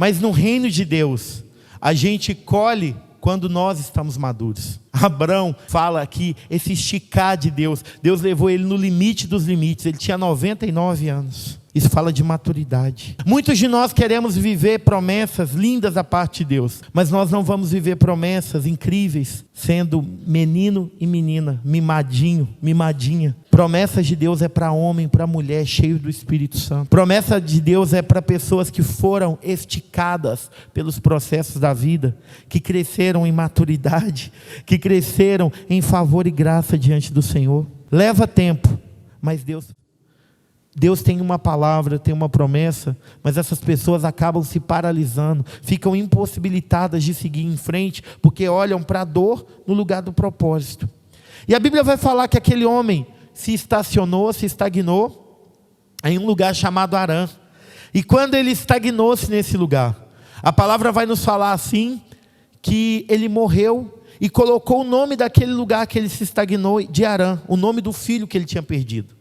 Mas no reino de Deus, a gente colhe quando nós estamos maduros. Abrão fala aqui, esse esticar de Deus. Deus levou ele no limite dos limites. Ele tinha 99 anos. Isso fala de maturidade. Muitos de nós queremos viver promessas lindas da parte de Deus, mas nós não vamos viver promessas incríveis sendo menino e menina, mimadinho, mimadinha. Promessas de Deus é para homem, para mulher, cheio do Espírito Santo. Promessa de Deus é para pessoas que foram esticadas pelos processos da vida, que cresceram em maturidade, que cresceram em favor e graça diante do Senhor. Leva tempo, mas Deus tem uma palavra, tem uma promessa, mas essas pessoas acabam se paralisando, ficam impossibilitadas de seguir em frente, porque olham para a dor no lugar do propósito. E a Bíblia vai falar que aquele homem se estagnou em um lugar chamado Harã. E quando ele estagnou-se nesse lugar, a palavra vai nos falar assim, que ele morreu e colocou o nome daquele lugar que ele se estagnou de Harã, o nome do filho que ele tinha perdido.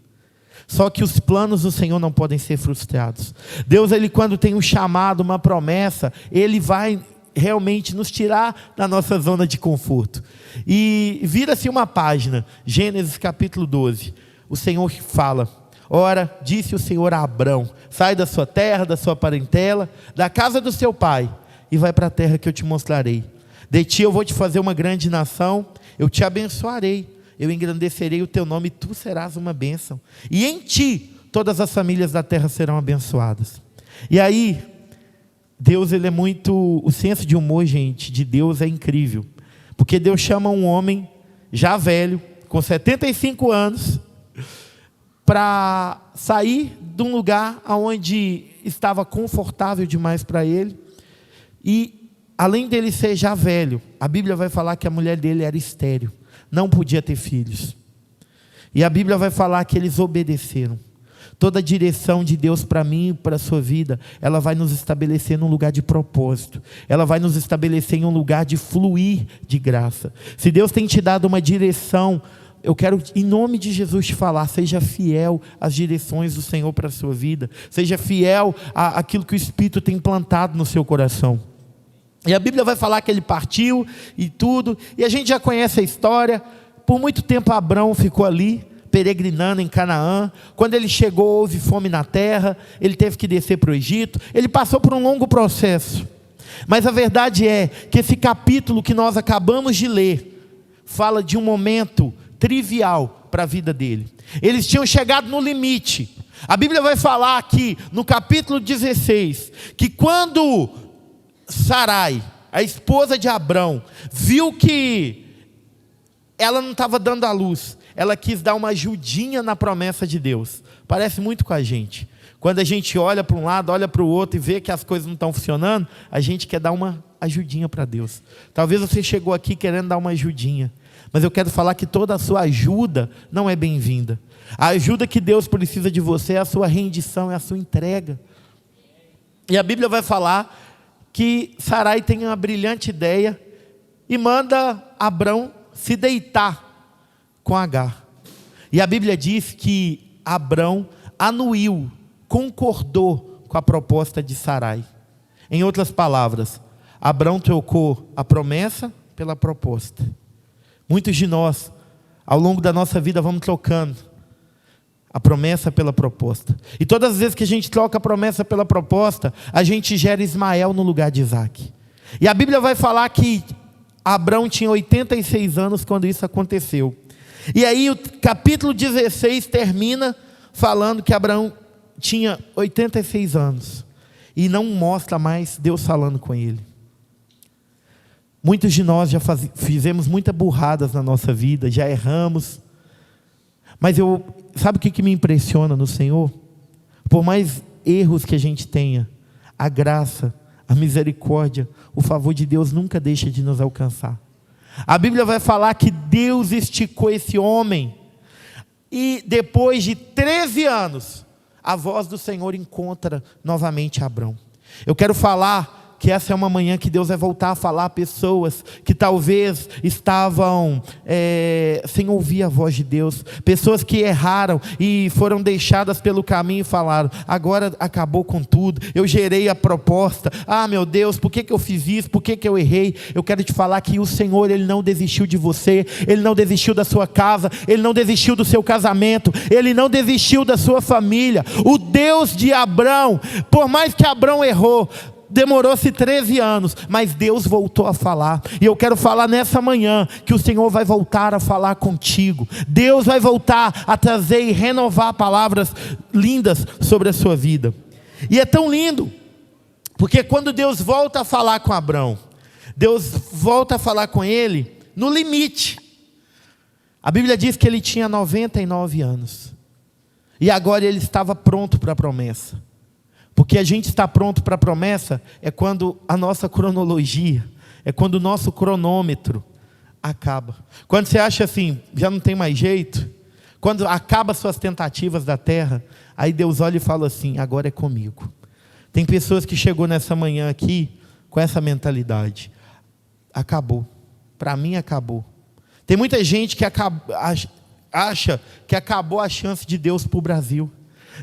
Só que os planos do Senhor não podem ser frustrados. Deus, Ele quando tem um chamado, uma promessa, Ele vai realmente nos tirar da nossa zona de conforto. E vira-se uma página, Gênesis capítulo 12. O Senhor fala: ora, disse o Senhor a Abrão, sai da sua terra, da sua parentela, da casa do seu pai, e vai para a terra que eu te mostrarei. De ti eu vou te fazer uma grande nação, eu te abençoarei. Eu engrandecerei o teu nome e tu serás uma bênção. E em ti todas as famílias da terra serão abençoadas. E aí, Deus, Ele é muito... O senso de humor, gente, de Deus é incrível. Porque Deus chama um homem já velho, com 75 anos, para sair de um lugar onde estava confortável demais para ele. E além dele ser já velho, a Bíblia vai falar que a mulher dele era estéril. Não podia ter filhos. E a Bíblia vai falar que eles obedeceram. Toda a direção de Deus para mim e para a sua vida, ela vai nos estabelecer num lugar de propósito. Ela vai nos estabelecer em um lugar de fluir de graça. Se Deus tem te dado uma direção, eu quero, em nome de Jesus, te falar: seja fiel às direções do Senhor para a sua vida. Seja fiel àquilo que o Espírito tem plantado no seu coração. E a Bíblia vai falar que ele partiu e tudo, e a gente já conhece a história. Por muito tempo Abrão ficou ali, peregrinando em Canaã. Quando ele chegou, houve fome na terra, ele teve que descer para o Egito. Ele passou por um longo processo. Mas a verdade é que esse capítulo que nós acabamos de ler, fala de um momento trivial para a vida dele. Eles tinham chegado no limite. A Bíblia vai falar aqui, no capítulo 16, que quando Sarai, a esposa de Abrão, viu que ela não estava dando à luz, ela quis dar uma ajudinha na promessa de Deus. Parece muito com a gente. Quando a gente olha para um lado, olha para o outro e vê que as coisas não estão funcionando, a gente quer dar uma ajudinha para Deus. Talvez você chegou aqui querendo dar uma ajudinha, mas eu quero falar que toda a sua ajuda não é bem-vinda. A ajuda que Deus precisa de você é a sua rendição, é a sua entrega. E a Bíblia vai falar que Sarai tem uma brilhante ideia e manda Abrão se deitar com Agar. E a Bíblia diz que Abrão anuiu, concordou com a proposta de Sarai. Em outras palavras, Abrão trocou a promessa pela proposta. Muitos de nós, ao longo da nossa vida, vamos trocando a promessa pela proposta. E todas as vezes que a gente troca a promessa pela proposta, a gente gera Ismael no lugar de Isaac. E a Bíblia vai falar que Abrão tinha 86 anos quando isso aconteceu. E aí o capítulo 16 termina falando que Abrão tinha 86 anos. E não mostra mais Deus falando com ele. Muitos de nós já fizemos muitas burradas na nossa vida, já erramos. Mas sabe o que me impressiona no Senhor? Por mais erros que a gente tenha, a graça, a misericórdia, o favor de Deus nunca deixa de nos alcançar. A Bíblia vai falar que Deus esticou esse homem, e depois de 13 anos, a voz do Senhor encontra novamente Abrão. Eu quero falar que essa é uma manhã que Deus vai voltar a falar a pessoas que talvez estavam sem ouvir a voz de Deus, pessoas que erraram e foram deixadas pelo caminho e falaram: agora acabou com tudo, eu gerei a proposta, meu Deus, por que eu fiz isso, por que eu errei? Eu quero te falar que o Senhor, Ele não desistiu de você, Ele não desistiu da sua casa, Ele não desistiu do seu casamento, Ele não desistiu da sua família. O Deus de Abrão, por mais que Abrão errou, demorou-se 13 anos, mas Deus voltou a falar. E eu quero falar nessa manhã que o Senhor vai voltar a falar contigo. Deus vai voltar a trazer e renovar palavras lindas sobre a sua vida. E é tão lindo, porque quando Deus volta a falar com Abrão, Deus volta a falar com ele no limite. A Bíblia diz que ele tinha 99 anos. E agora ele estava pronto para a promessa. Porque a gente está pronto para a promessa é quando a nossa cronologia, é quando o nosso cronômetro acaba. Quando você acha assim, já não tem mais jeito, quando acaba suas tentativas da terra, aí Deus olha e fala assim: agora é comigo. Tem pessoas que chegou nessa manhã aqui com essa mentalidade: acabou, para mim acabou. Tem muita gente que acha que acabou a chance de Deus para o Brasil.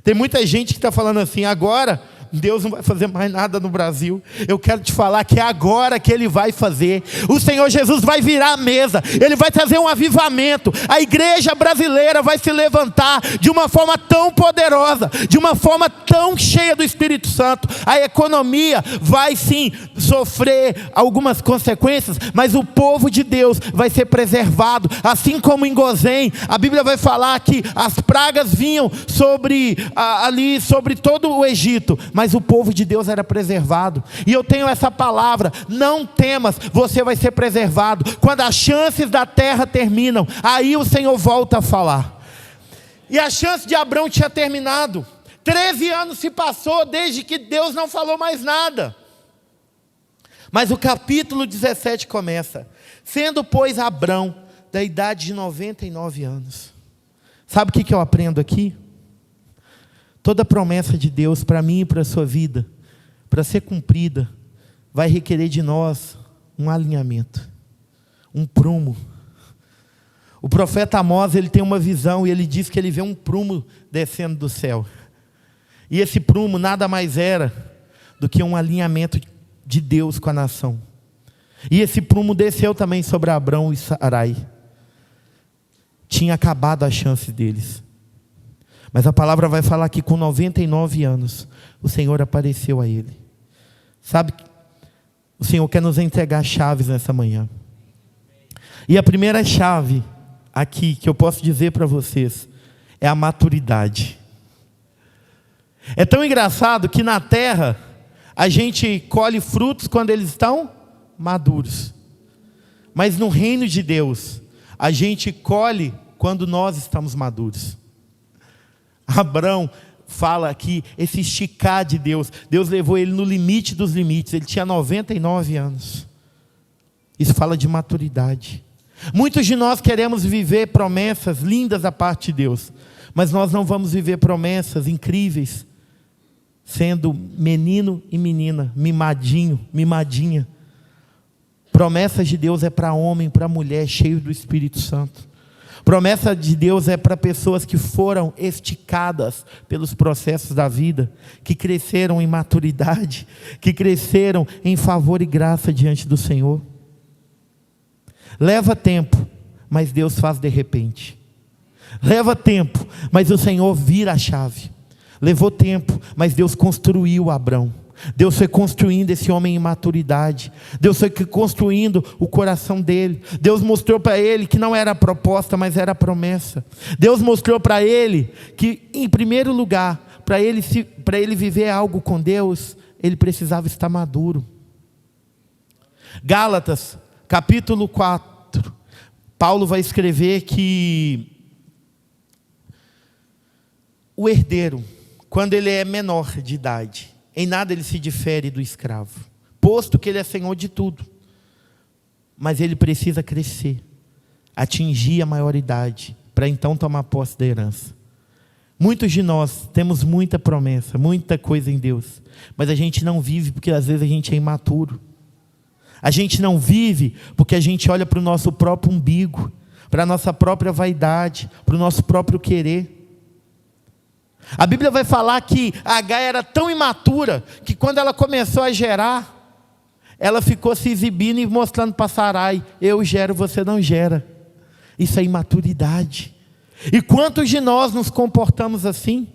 Tem muita gente que está falando assim: agora Deus não vai fazer mais nada no Brasil. Eu quero te falar que é agora que Ele vai fazer. O Senhor Jesus vai virar a mesa, Ele vai trazer um avivamento. A igreja brasileira vai se levantar de uma forma tão poderosa, de uma forma tão cheia do Espírito Santo. A economia vai sim sofrer algumas consequências, mas o povo de Deus vai ser preservado. Assim como em Gozém, a Bíblia vai falar que as pragas vinham sobre todo o Egito, mas o povo de Deus era preservado. E eu tenho essa palavra: não temas, você vai ser preservado. Quando as chances da terra terminam, aí o Senhor volta a falar. E a chance de Abrão tinha terminado. 13 anos se passou desde que Deus não falou mais nada. Mas o capítulo 17 começa: sendo pois Abrão da idade de 99 anos. Sabe o que eu aprendo aqui? Toda promessa de Deus para mim e para a sua vida, para ser cumprida, vai requerer de nós um alinhamento, um prumo. O profeta Amós, ele tem uma visão e ele diz que ele vê um prumo descendo do céu. E esse prumo nada mais era do que um alinhamento de Deus com a nação. E esse prumo desceu também sobre Abrão e Sarai. Tinha acabado a chance deles. Mas a palavra vai falar que com 99 anos, o Senhor apareceu a ele. Sabe, o Senhor quer nos entregar chaves nessa manhã. E a primeira chave aqui que eu posso dizer para vocês é a maturidade. É tão engraçado que na terra a gente colhe frutos quando eles estão maduros. Mas no reino de Deus, a gente colhe quando nós estamos maduros. Abrão fala aqui, esse esticar de Deus. Deus levou ele no limite dos limites. Ele tinha 99 anos. Isso fala de maturidade. Muitos de nós queremos viver promessas lindas da parte de Deus, mas nós não vamos viver promessas incríveis sendo menino e menina, mimadinho, mimadinha. Promessas de Deus é para homem, para mulher, cheio do Espírito Santo. Promessa de Deus é para pessoas que foram esticadas pelos processos da vida, que cresceram em maturidade, que cresceram em favor e graça diante do Senhor. Leva tempo, mas Deus faz de repente. Leva tempo, mas o Senhor vira a chave. Levou tempo, mas Deus construiu Abrão. Deus foi construindo esse homem em maturidade. Deus foi construindo o coração dele. Deus mostrou para ele que não era a proposta, mas era a promessa. Deus mostrou para ele que, em primeiro lugar, para ele viver algo com Deus, ele precisava estar maduro. Gálatas, capítulo 4, Paulo vai escrever que o herdeiro, quando ele é menor de idade, em nada ele se difere do escravo, posto que ele é senhor de tudo. Mas ele precisa crescer, atingir a maioridade, para então tomar posse da herança. Muitos de nós temos muita promessa, muita coisa em Deus, mas a gente não vive porque às vezes a gente é imaturo. A gente não vive porque a gente olha para o nosso próprio umbigo, para a nossa própria vaidade, para o nosso próprio querer. A Bíblia vai falar que Agar era tão imatura, que quando ela começou a gerar, ela ficou se exibindo e mostrando para Sarai: eu gero, você não gera. Isso é imaturidade. E quantos de nós nos comportamos assim?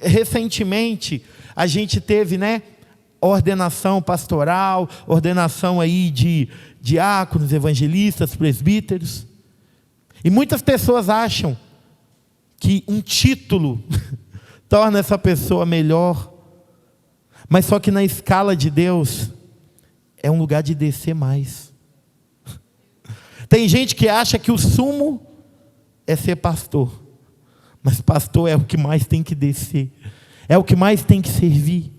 Recentemente, a gente teve, ordenação pastoral, ordenação aí de diáconos, evangelistas, presbíteros. E muitas pessoas acham que um título torna essa pessoa melhor, mas só que na escala de Deus é um lugar de descer mais. Tem gente que acha que o sumo é ser pastor, mas pastor é o que mais tem que descer, é o que mais tem que servir.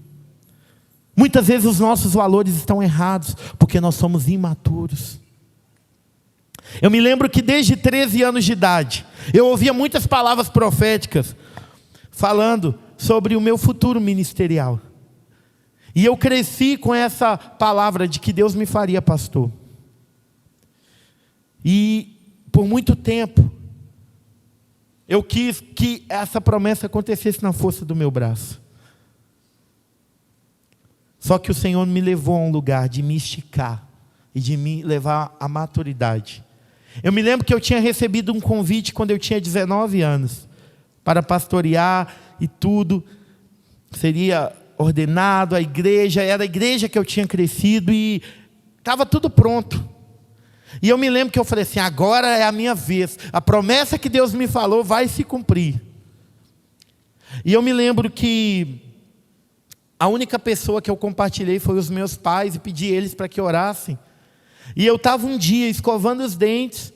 Muitas vezes os nossos valores estão errados, porque nós somos imaturos. Eu me lembro que desde 13 anos de idade, eu ouvia muitas palavras proféticas, falando sobre o meu futuro ministerial. E eu cresci com essa palavra de que Deus me faria pastor. E por muito tempo, eu quis que essa promessa acontecesse na força do meu braço. Só que o Senhor me levou a um lugar de me esticar e de me levar à maturidade. Eu me lembro que eu tinha recebido um convite quando eu tinha 19 anos, para pastorear e tudo. Seria ordenado, era a igreja que eu tinha crescido e estava tudo pronto. E eu me lembro que eu falei assim: agora é a minha vez, a promessa que Deus me falou vai se cumprir. E eu me lembro que a única pessoa que eu compartilhei foi os meus pais, e pedi eles para que orassem. E eu estava um dia escovando os dentes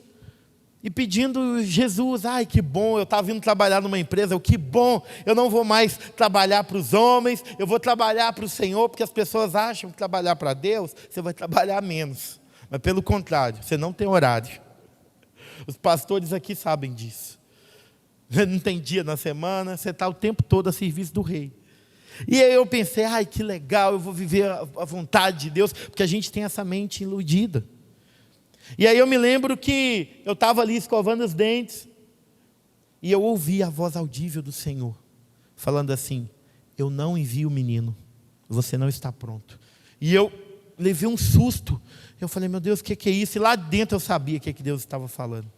e pedindo: Jesus, ai que bom, eu estava vindo trabalhar numa empresa, que bom, eu não vou mais trabalhar para os homens, eu vou trabalhar para o Senhor, porque as pessoas acham que trabalhar para Deus, você vai trabalhar menos. Mas pelo contrário, você não tem horário. Os pastores aqui sabem disso. Não tem dia na semana, você está o tempo todo a serviço do rei. E aí eu pensei: ai que legal, eu vou viver a vontade de Deus, porque a gente tem essa mente iludida. E aí eu me lembro que eu estava ali escovando os dentes, e eu ouvi a voz audível do Senhor, falando assim: eu não envio o menino, você não está pronto. E eu levei um susto, eu falei: meu Deus, o que é isso? E lá dentro eu sabia o que Deus estava falando.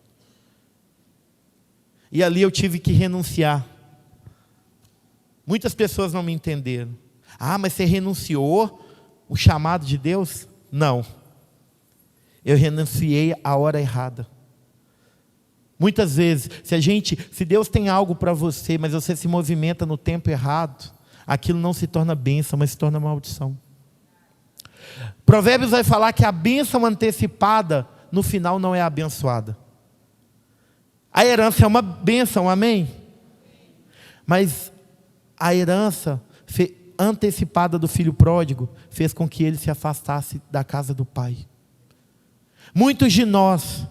E ali eu tive que renunciar. Muitas pessoas não me entenderam. Ah, mas você renunciou o chamado de Deus? Não. Eu renunciei a hora errada. Muitas vezes, se Deus tem algo para você, mas você se movimenta no tempo errado, aquilo não se torna bênção, mas se torna maldição. Provérbios vai falar que a bênção antecipada, no final não é abençoada. A herança é uma bênção, amém? Mas a herança antecipada do filho pródigo fez com que ele se afastasse da casa do pai. Muitos de nós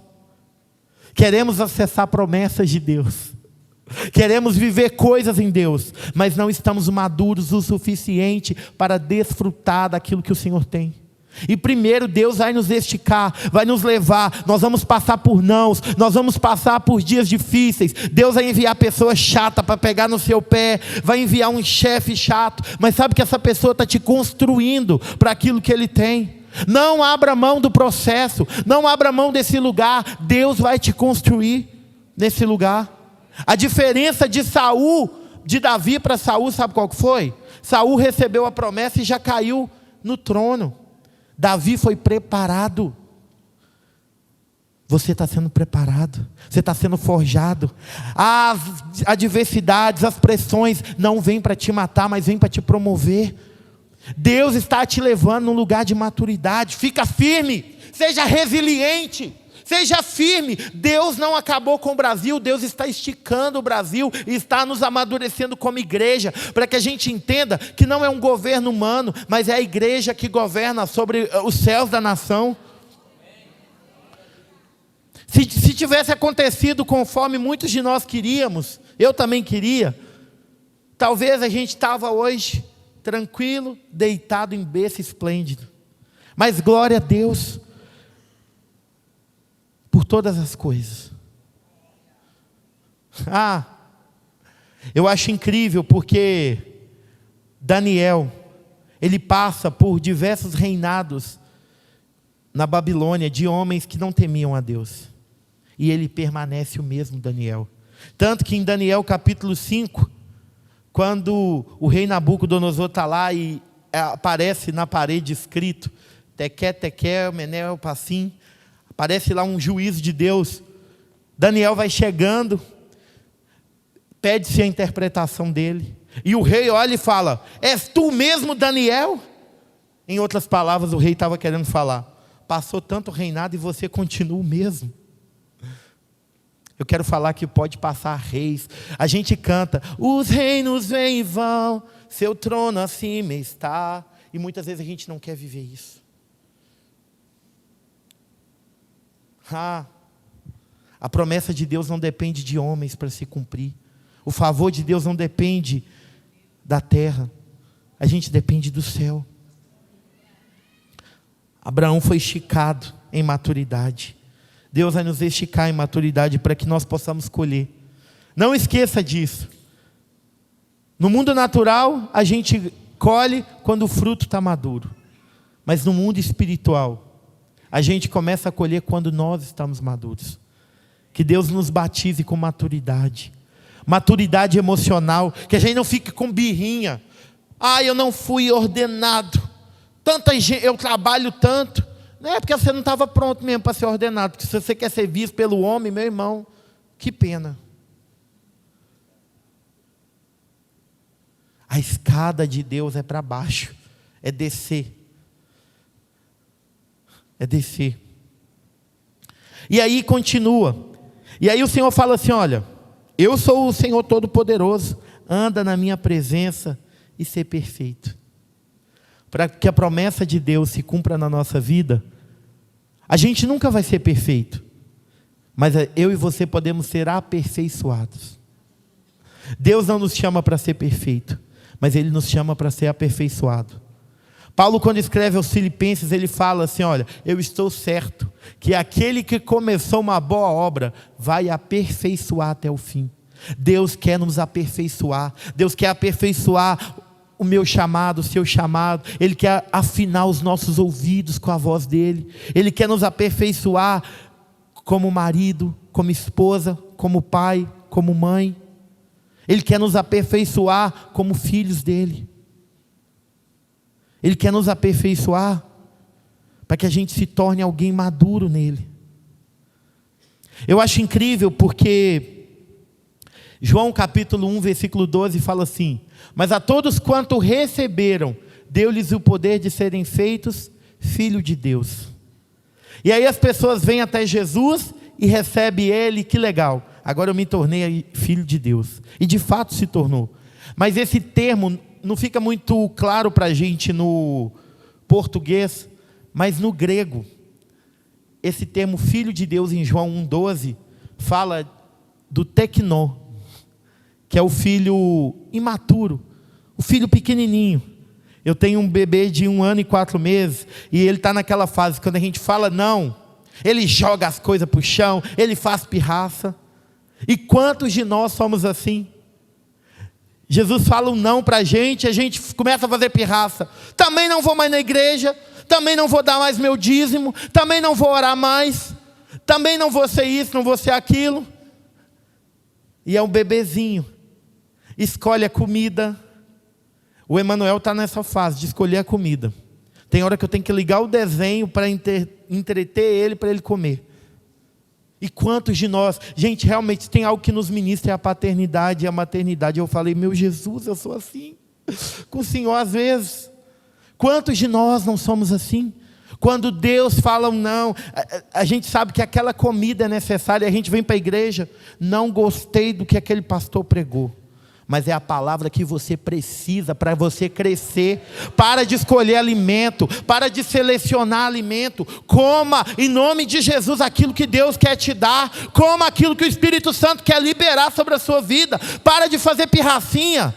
queremos acessar promessas de Deus, queremos viver coisas em Deus, mas não estamos maduros o suficiente para desfrutar daquilo que o Senhor tem. E primeiro Deus vai nos esticar, vai nos levar, nós vamos passar por nãos, nós vamos passar por dias difíceis. Deus vai enviar pessoa chata para pegar no seu pé, vai enviar um chefe chato, mas sabe que essa pessoa está te construindo para aquilo que Ele tem. Não abra mão do processo, não abra mão desse lugar, Deus vai te construir nesse lugar. A diferença de Davi para Saul, sabe qual que foi? Saul recebeu a promessa e já caiu no trono. Davi foi preparado. Você está sendo preparado, você está sendo forjado. As adversidades, as pressões não vêm para te matar, mas vêm para te promover. Deus está te levando num lugar de maturidade. Fica firme, seja resiliente, seja firme. Deus não acabou com o Brasil, Deus está esticando o Brasil e está nos amadurecendo como igreja, para que a gente entenda que não é um governo humano, mas é a igreja que governa sobre os céus da nação. Se tivesse acontecido conforme muitos de nós queríamos, eu também queria, talvez a gente estava hoje tranquilo, deitado em berço esplêndido. Mas glória a Deus por todas as coisas. Eu acho incrível porque Daniel, ele passa por diversos reinados na Babilônia de homens que não temiam a Deus. E ele permanece o mesmo Daniel. Tanto que em Daniel capítulo 5, quando o rei Nabucodonosor está lá e aparece na parede escrito, Tekel, Tekel, Menel, Passim, aparece lá um juízo de Deus. Daniel vai chegando, pede-se a interpretação dele. E o rei olha e fala, és tu mesmo Daniel? Em outras palavras, o rei estava querendo falar, passou tanto reinado e você continua o mesmo. Eu quero falar que pode passar reis. A gente canta, os reinos vêm e vão, seu trono acima está. E muitas vezes a gente não quer viver isso. A promessa de Deus não depende de homens para se cumprir. O favor de Deus não depende da terra. A gente depende do céu. Abraão foi esticado em maturidade. Deus vai nos esticar em maturidade para que nós possamos colher. Não esqueça disso. No mundo natural, a gente colhe quando o fruto está maduro. Mas no mundo espiritual, a gente começa a colher quando nós estamos maduros. Que Deus nos batize com maturidade. Maturidade emocional. Que a gente não fique com birrinha. Eu não fui ordenado. Tanta gente, eu trabalho tanto. Não é porque você não estava pronto mesmo para ser ordenado. Porque se você quer ser visto pelo homem, meu irmão, que pena. A escada de Deus é para baixo. É descer. É descer. E aí continua. E aí o Senhor fala assim, olha, eu sou o Senhor Todo-Poderoso. Anda na minha presença e ser perfeito. Para que a promessa de Deus se cumpra na nossa vida, a gente nunca vai ser perfeito, mas eu e você podemos ser aperfeiçoados. Deus não nos chama para ser perfeito, mas Ele nos chama para ser aperfeiçoado. Paulo, quando escreve aos Filipenses, ele fala assim, olha, eu estou certo que aquele que começou uma boa obra vai aperfeiçoar até o fim. Deus quer nos aperfeiçoar. Deus quer aperfeiçoar o meu chamado, o seu chamado. Ele quer afinar os nossos ouvidos com a voz dEle. Ele quer nos aperfeiçoar como marido, como esposa, como pai, como mãe. Ele quer nos aperfeiçoar como filhos dEle. Ele quer nos aperfeiçoar para que a gente se torne alguém maduro nele. Eu acho incrível porque João capítulo 1, versículo 12 fala assim, mas a todos quanto receberam, deu-lhes o poder de serem feitos filho de Deus. E aí as pessoas vêm até Jesus e recebem ele, que legal, agora eu me tornei filho de Deus. E de fato se tornou. Mas esse termo não fica muito claro para a gente no português, mas no grego, esse termo filho de Deus em João 1,12, fala do teknó, que é o filho imaturo, o filho pequenininho. Eu tenho um bebê de 1 ano e 4 meses, e ele está naquela fase, quando a gente fala não, ele joga as coisas para o chão, ele faz pirraça. E quantos de nós somos assim? Jesus fala um não para a gente começa a fazer pirraça. Também não vou mais na igreja, também não vou dar mais meu dízimo, também não vou orar mais, também não vou ser isso, não vou ser aquilo. E é um bebezinho, escolhe a comida. O Emanuel está nessa fase de escolher a comida. Tem hora que eu tenho que ligar o desenho para entreter ele, para ele comer. E quantos de nós, gente, realmente tem algo que nos ministra, é a paternidade e a maternidade. Eu falei, meu Jesus, eu sou assim com o Senhor às vezes. Quantos de nós não somos assim? Quando Deus fala um não, a gente sabe que aquela comida é necessária, a gente vem para a igreja, não gostei do que aquele pastor pregou, mas é a palavra que você precisa para você crescer. Para de escolher alimento, para de selecionar alimento. Coma em nome de Jesus aquilo que Deus quer te dar. Coma aquilo que o Espírito Santo quer liberar sobre a sua vida. Para de fazer pirracinha.